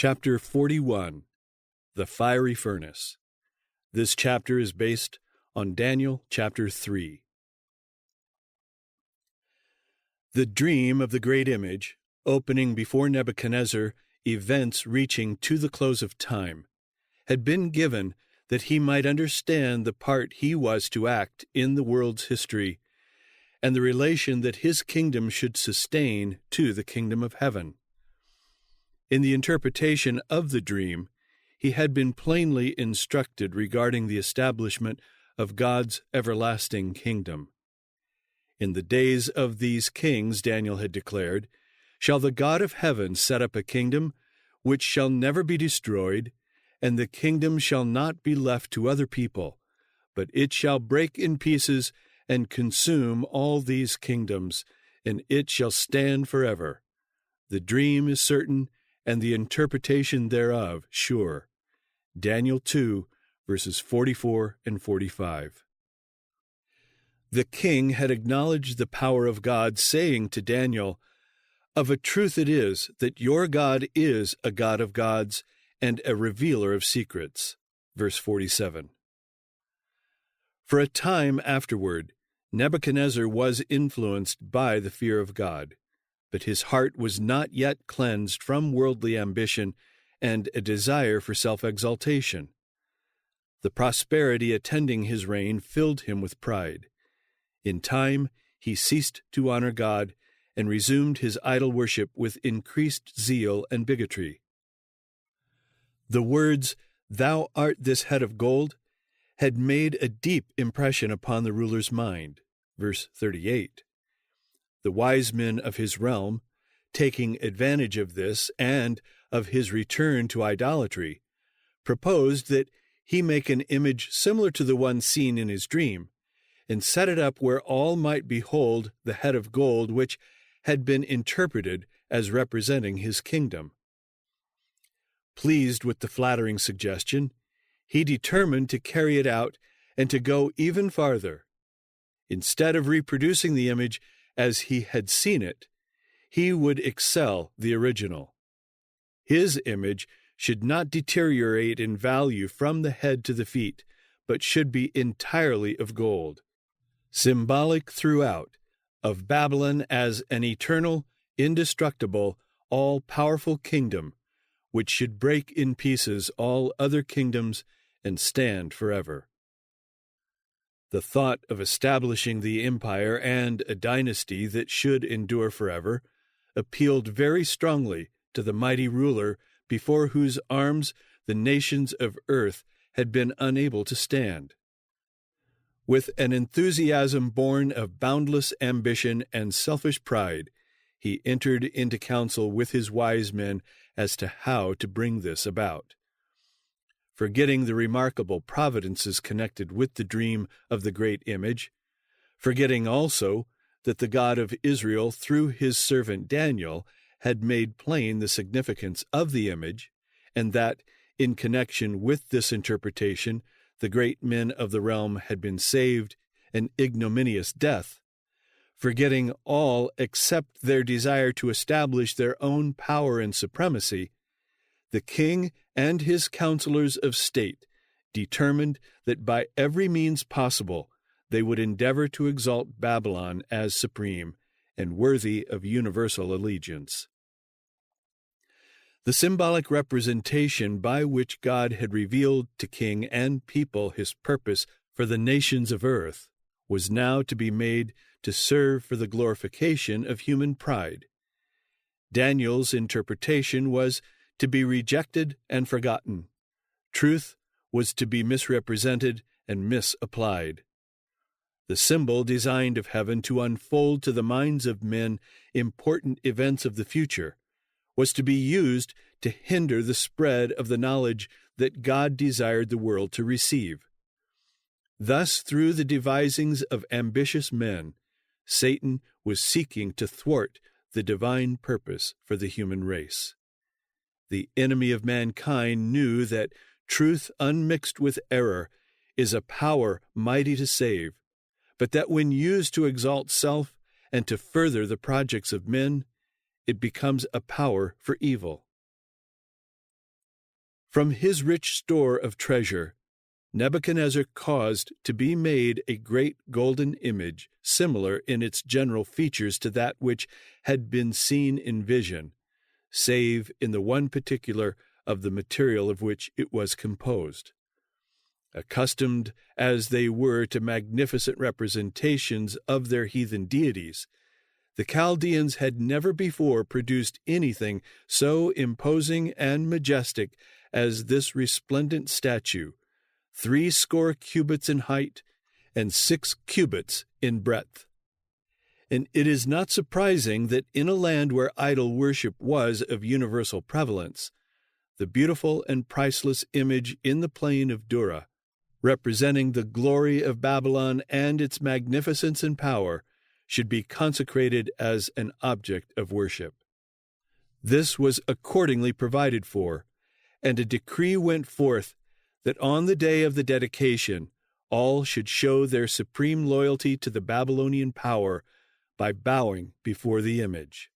Chapter 41, The Fiery Furnace. This chapter is based on Daniel chapter 3. The dream of the great image, opening before Nebuchadnezzar events reaching to the close of time, had been given that he might understand the part he was to act in the world's history and the relation that his kingdom should sustain to the kingdom of heaven. In the interpretation of the dream, he had been plainly instructed regarding the establishment of God's everlasting kingdom. In the days of these kings, Daniel had declared, shall the God of heaven set up a kingdom which shall never be destroyed, and the kingdom shall not be left to other people, but it shall break in pieces and consume all these kingdoms, and it shall stand forever. The dream is certain, and the interpretation thereof sure. Daniel 2, verses 44 and 45. The king had acknowledged the power of God, saying to Daniel, of a truth it is that your God is a God of gods and a revealer of secrets. Verse 47. For a time afterward, Nebuchadnezzar was influenced by the fear of God, but his heart was not yet cleansed from worldly ambition and a desire for self-exaltation. The prosperity attending his reign filled him with pride. In time, he ceased to honor God and resumed his idol worship with increased zeal and bigotry. The words, "Thou art this head of gold," had made a deep impression upon the ruler's mind. Verse 38. The wise men of his realm, taking advantage of this and of his return to idolatry, proposed that he make an image similar to the one seen in his dream, and set it up where all might behold the head of gold which had been interpreted as representing his kingdom. Pleased with the flattering suggestion, he determined to carry it out and to go even farther. Instead of reproducing the image as he had seen it, he would excel the original. His image should not deteriorate in value from the head to the feet, but should be entirely of gold, symbolic throughout of Babylon as an eternal, indestructible, all-powerful kingdom, which should break in pieces all other kingdoms and stand forever. The thought of establishing the empire and a dynasty that should endure forever appealed very strongly to the mighty ruler before whose arms the nations of earth had been unable to stand. With an enthusiasm born of boundless ambition and selfish pride, he entered into counsel with his wise men as to how to bring this about. Forgetting the remarkable providences connected with the dream of the great image, forgetting also that the God of Israel, through his servant Daniel, had made plain the significance of the image, and that, in connection with this interpretation, the great men of the realm had been saved an ignominious death, forgetting all except their desire to establish their own power and supremacy, the king and his counselors of state determined that by every means possible they would endeavor to exalt Babylon as supreme and worthy of universal allegiance. The symbolic representation by which God had revealed to king and people his purpose for the nations of earth was now to be made to serve for the glorification of human pride. Daniel's interpretation was to be rejected and forgotten. Truth was to be misrepresented and misapplied. The symbol designed of heaven to unfold to the minds of men important events of the future was to be used to hinder the spread of the knowledge that God desired the world to receive. Thus, through the devisings of ambitious men, Satan was seeking to thwart the divine purpose for the human race. The enemy of mankind knew that truth unmixed with error is a power mighty to save, but that when used to exalt self and to further the projects of men, it becomes a power for evil. From his rich store of treasure, Nebuchadnezzar caused to be made a great golden image, similar in its general features to that which had been seen in vision, save in the one particular of the material of which it was composed. Accustomed as they were to magnificent representations of their heathen deities, the Chaldeans had never before produced anything so imposing and majestic as this resplendent statue, 80 cubits in height and 6 cubits in breadth. And it is not surprising that in a land where idol worship was of universal prevalence, the beautiful and priceless image in the plain of Dura, representing the glory of Babylon and its magnificence and power, should be consecrated as an object of worship. This was accordingly provided for, and a decree went forth that on the day of the dedication all should show their supreme loyalty to the Babylonian power by bowing before the image.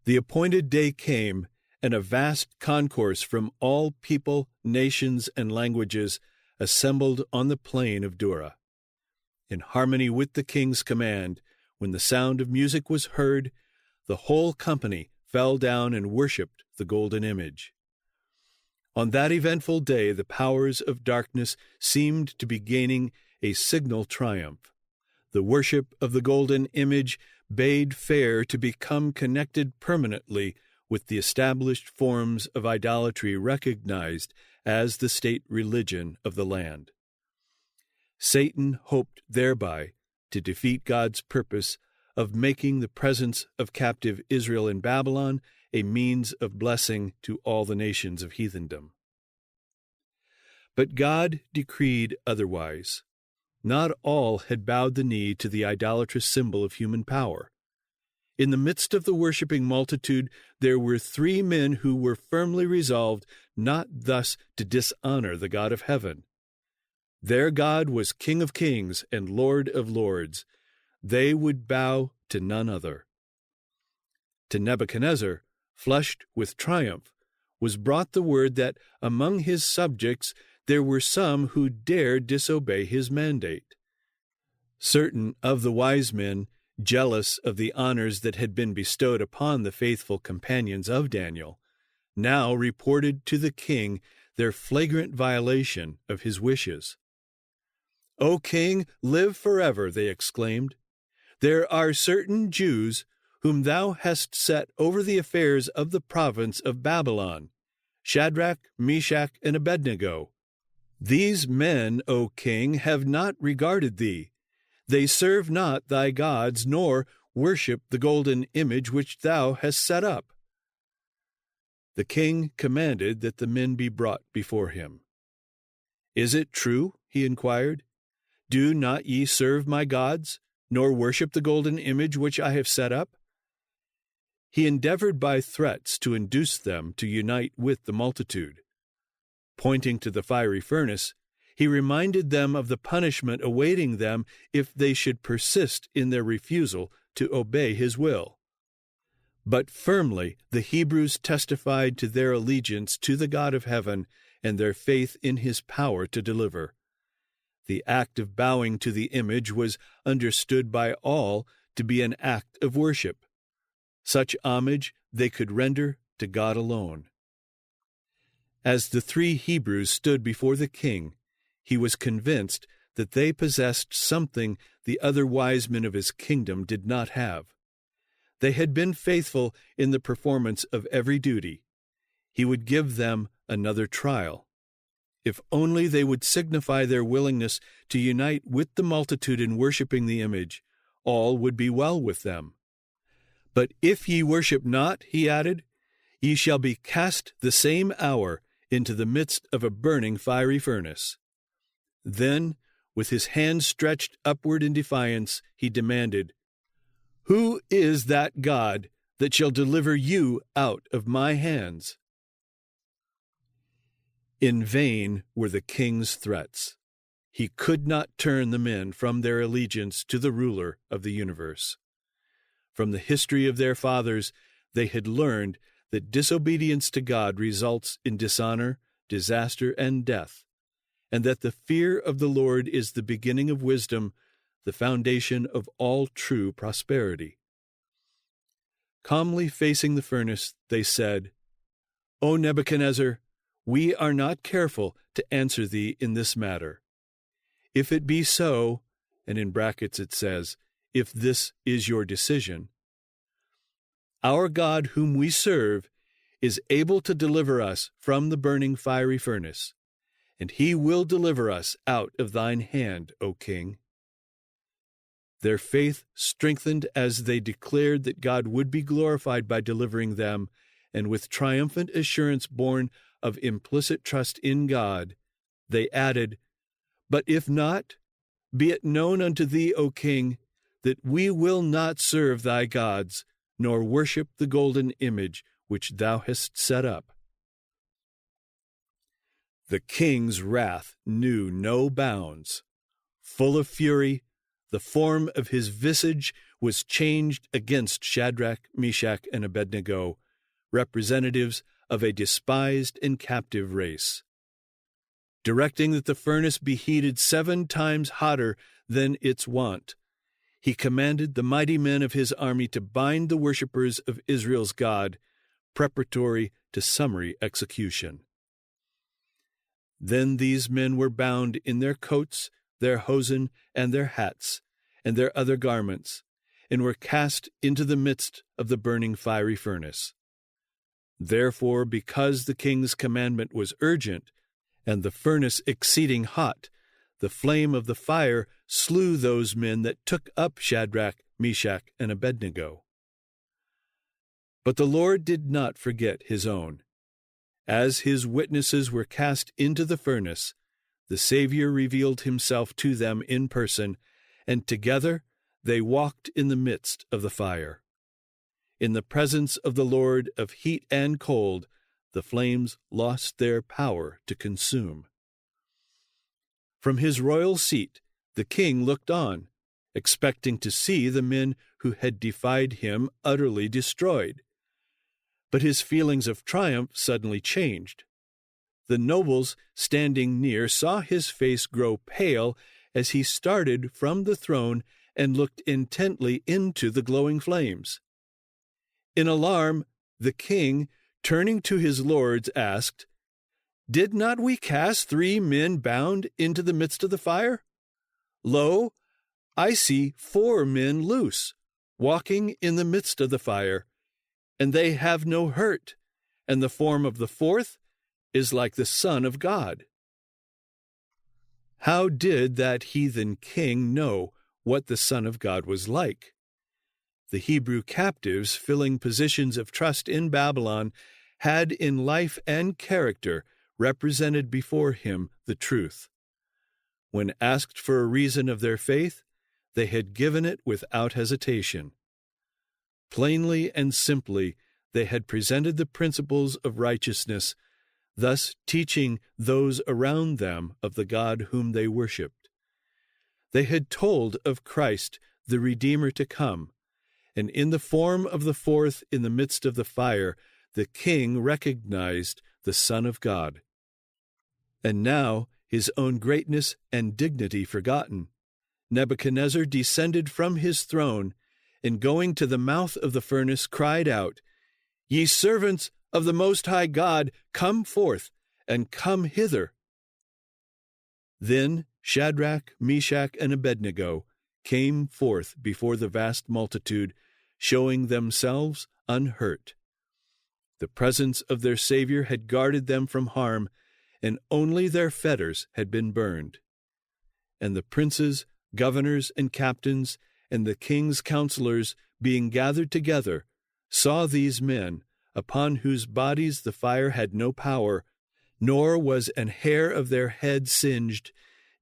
The appointed day came, and a vast concourse from all people, nations, and languages assembled on the plain of Dura. In harmony with the king's command, when the sound of music was heard, the whole company fell down and worshipped the golden image. On that eventful day, the powers of darkness seemed to be gaining a signal triumph. The worship of the golden image bade fair to become connected permanently with the established forms of idolatry recognized as the state religion of the land. Satan hoped thereby to defeat God's purpose of making the presence of captive Israel in Babylon a means of blessing to all the nations of heathendom. But God decreed otherwise. Not all had bowed the knee to the idolatrous symbol of human power. In the midst of the worshiping multitude, there were 3 men who were firmly resolved not thus to dishonor the God of heaven. Their God was King of kings and Lord of lords. They would bow to none other. To Nebuchadnezzar, flushed with triumph, was brought the word that among his subjects there were some who dared disobey his mandate. Certain of the wise men, jealous of the honors that had been bestowed upon the faithful companions of Daniel, now reported to the king their flagrant violation of his wishes. "O king, live forever," they exclaimed. "There are certain Jews whom thou hast set over the affairs of the province of Babylon, Shadrach, Meshach, and Abednego. These men, O king, have not regarded thee. They serve not thy gods, nor worship the golden image which thou hast set up." The king commanded that the men be brought before him. "Is it true?" he inquired. "Do not ye serve my gods, nor worship the golden image which I have set up?" He endeavored by threats to induce them to unite with the multitude. Pointing to the fiery furnace, he reminded them of the punishment awaiting them if they should persist in their refusal to obey his will. But firmly the Hebrews testified to their allegiance to the God of heaven and their faith in his power to deliver. The act of bowing to the image was understood by all to be an act of worship. Such homage they could render to God alone. As the 3 Hebrews stood before the king, he was convinced that they possessed something the other wise men of his kingdom did not have. They had been faithful in the performance of every duty. He would give them another trial. If only they would signify their willingness to unite with the multitude in worshiping the image, all would be well with them. "But if ye worship not," he added, "ye shall be cast the same hour into the midst of a burning fiery furnace." Then, with his hand stretched upward in defiance, he demanded, "Who is that God that shall deliver you out of my hands?" In vain were the king's threats. He could not turn the men from their allegiance to the ruler of the universe. From the history of their fathers, they had learned that disobedience to God results in dishonor, disaster, and death, and that the fear of the Lord is the beginning of wisdom, the foundation of all true prosperity. Calmly facing the furnace, they said, "O Nebuchadnezzar, we are not careful to answer thee in this matter. If it be so," and in brackets it says, "if this is your decision, our God whom we serve is able to deliver us from the burning fiery furnace, and he will deliver us out of thine hand, O king." Their faith strengthened as they declared that God would be glorified by delivering them, and with triumphant assurance born of implicit trust in God, they added, "But if not, be it known unto thee, O king, that we will not serve thy gods, nor worship the golden image which thou hast set up." The king's wrath knew no bounds. Full of fury, the form of his visage was changed against Shadrach, Meshach, and Abednego, representatives of a despised and captive race. Directing that the furnace be heated 7 times hotter than its wont, he commanded the mighty men of his army to bind the worshippers of Israel's God, preparatory to summary execution. Then these men were bound in their coats, their hosen, and their hats, and their other garments, and were cast into the midst of the burning fiery furnace. Therefore, because the king's commandment was urgent, and the furnace exceeding hot, the flame of the fire slew those men that took up Shadrach, Meshach, and Abednego. But the Lord did not forget his own. As his witnesses were cast into the furnace, the Savior revealed himself to them in person, and together they walked in the midst of the fire. In the presence of the Lord of heat and cold, the flames lost their power to consume. From his royal seat, the king looked on, expecting to see the men who had defied him utterly destroyed. But his feelings of triumph suddenly changed. The nobles standing near saw his face grow pale as he started from the throne and looked intently into the glowing flames. In alarm, the king, turning to his lords, asked, "Did not we cast 3 men bound into the midst of the fire? Lo, I see 4 men loose, walking in the midst of the fire, and they have no hurt, and the form of the 4th is like the Son of God." How did that heathen king know what the Son of God was like? The Hebrew captives filling positions of trust in Babylon had in life and character represented before him the truth. When asked for a reason of their faith, they had given it without hesitation. Plainly and simply, they had presented the principles of righteousness, thus teaching those around them of the God whom they worshipped. They had told of Christ, the Redeemer to come, and in the form of the 4th in the midst of the fire, the king recognized the Son of God. And now, his own greatness and dignity forgotten, Nebuchadnezzar descended from his throne, and going to the mouth of the furnace cried out, "Ye servants of the Most High God, come forth, and come hither." Then Shadrach, Meshach, and Abednego came forth before the vast multitude, showing themselves unhurt. The presence of their Savior had guarded them from harm, and only their fetters had been burned. And the princes, governors, and captains, and the king's counselors, being gathered together, saw these men, upon whose bodies the fire had no power, nor was an hair of their head singed,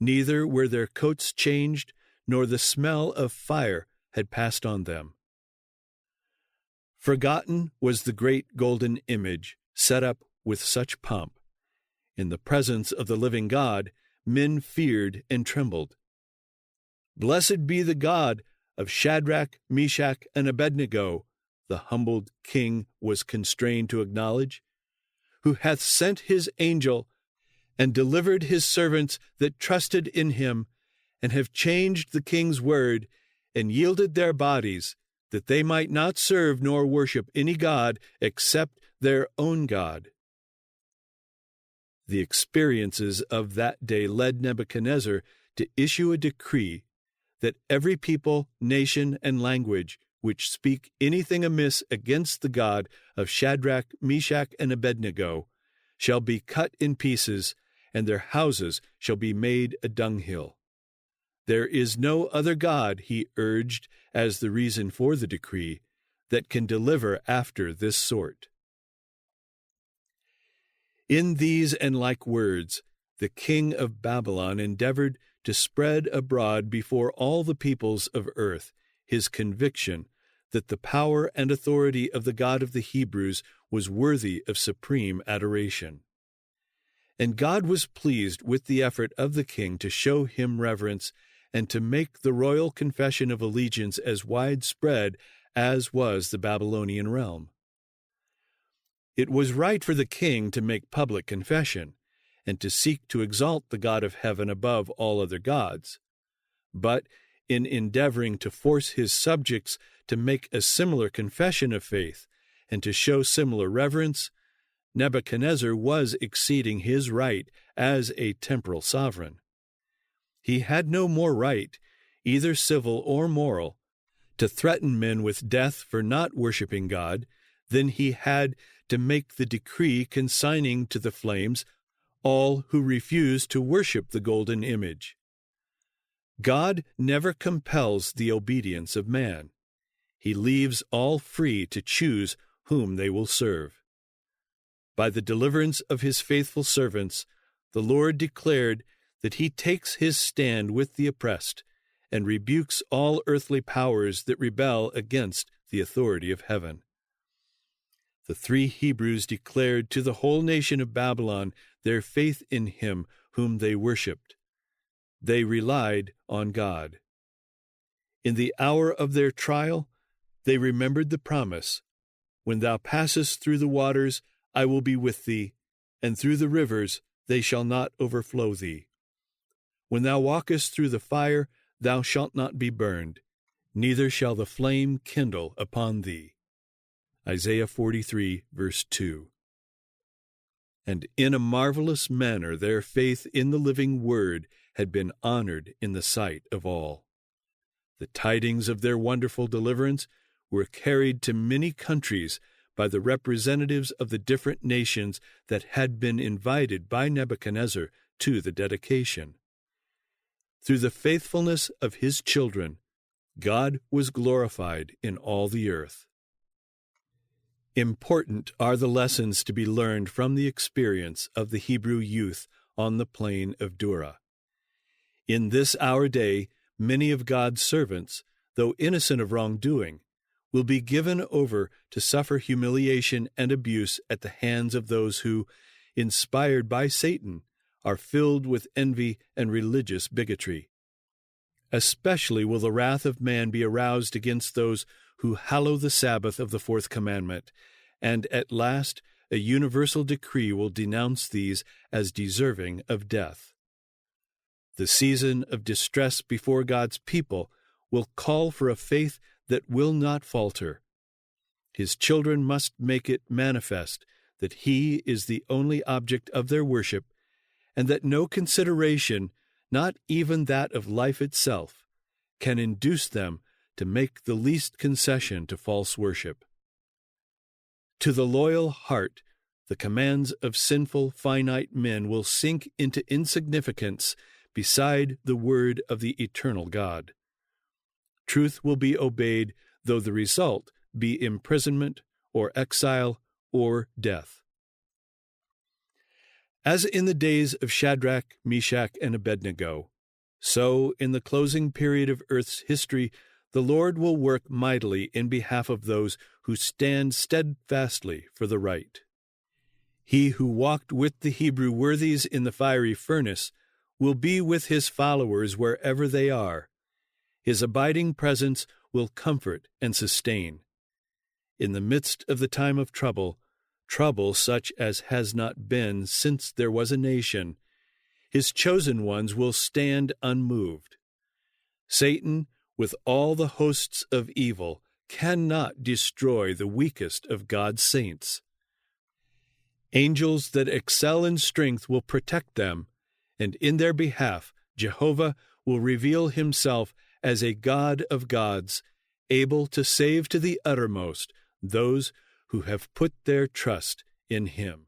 neither were their coats changed, nor the smell of fire had passed on them. Forgotten was the great golden image set up with such pomp. In the presence of the living God, men feared and trembled. "Blessed be the God of Shadrach, Meshach, and Abednego, the humbled king was constrained to acknowledge, who hath sent his angel and delivered his servants that trusted in him, and have changed the king's word, and yielded their bodies, that they might not serve nor worship any god except their own God. The experiences of that day led Nebuchadnezzar to issue a decree that every people, nation, and language which speak anything amiss against the God of Shadrach, Meshach, and Abednego shall be cut in pieces, and their houses shall be made a dunghill. There is no other God, he urged as the reason for the decree, that can deliver after this sort. In these and like words, the king of Babylon endeavored to spread abroad before all the peoples of earth his conviction that the power and authority of the God of the Hebrews was worthy of supreme adoration. And God was pleased with the effort of the king to show him reverence and to make the royal confession of allegiance as widespread as was the Babylonian realm. It was right for the king to make public confession, and to seek to exalt the God of heaven above all other gods. But in endeavoring to force his subjects to make a similar confession of faith and to show similar reverence, Nebuchadnezzar was exceeding his right as a temporal sovereign. He had no more right, either civil or moral, to threaten men with death for not worshiping God than he had to make the decree consigning to the flames all who refuse to worship the golden image. God never compels the obedience of man. He leaves all free to choose whom they will serve. By the deliverance of his faithful servants, the Lord declared that he takes his stand with the oppressed and rebukes all earthly powers that rebel against the authority of heaven. The three Hebrews declared to the whole nation of Babylon their faith in him whom they worshipped. They relied on God. In the hour of their trial, they remembered the promise, "When thou passest through the waters, I will be with thee, and through the rivers, they shall not overflow thee. When thou walkest through the fire, thou shalt not be burned, neither shall the flame kindle upon thee." Isaiah 43, verse 2. And in a marvelous manner their faith in the living Word had been honored in the sight of all. The tidings of their wonderful deliverance were carried to many countries by the representatives of the different nations that had been invited by Nebuchadnezzar to the dedication. Through the faithfulness of his children, God was glorified in all the earth. Important are the lessons to be learned from the experience of the Hebrew youth on the plain of Dura. In this our day, many of God's servants, though innocent of wrongdoing, will be given over to suffer humiliation and abuse at the hands of those who, inspired by Satan, are filled with envy and religious bigotry. Especially will the wrath of man be aroused against those who hallow the Sabbath of the fourth commandment, and at last a universal decree will denounce these as deserving of death. The season of distress before God's people will call for a faith that will not falter. His children must make it manifest that He is the only object of their worship, and that no consideration, not even that of life itself, can induce them to make the least concession to false worship. To the loyal heart, the commands of sinful, finite men will sink into insignificance beside the word of the eternal God. Truth will be obeyed, though the result be imprisonment or exile or death. As in the days of Shadrach, Meshach, and Abednego, so in the closing period of earth's history, the Lord will work mightily in behalf of those who stand steadfastly for the right. He who walked with the Hebrew worthies in the fiery furnace will be with his followers wherever they are. His abiding presence will comfort and sustain. In the midst of the time of trouble, trouble such as has not been since there was a nation, his chosen ones will stand unmoved. Satan, with all the hosts of evil, cannot destroy the weakest of God's saints. Angels that excel in strength will protect them, and in their behalf Jehovah will reveal himself as a God of gods, able to save to the uttermost those who have put their trust in him.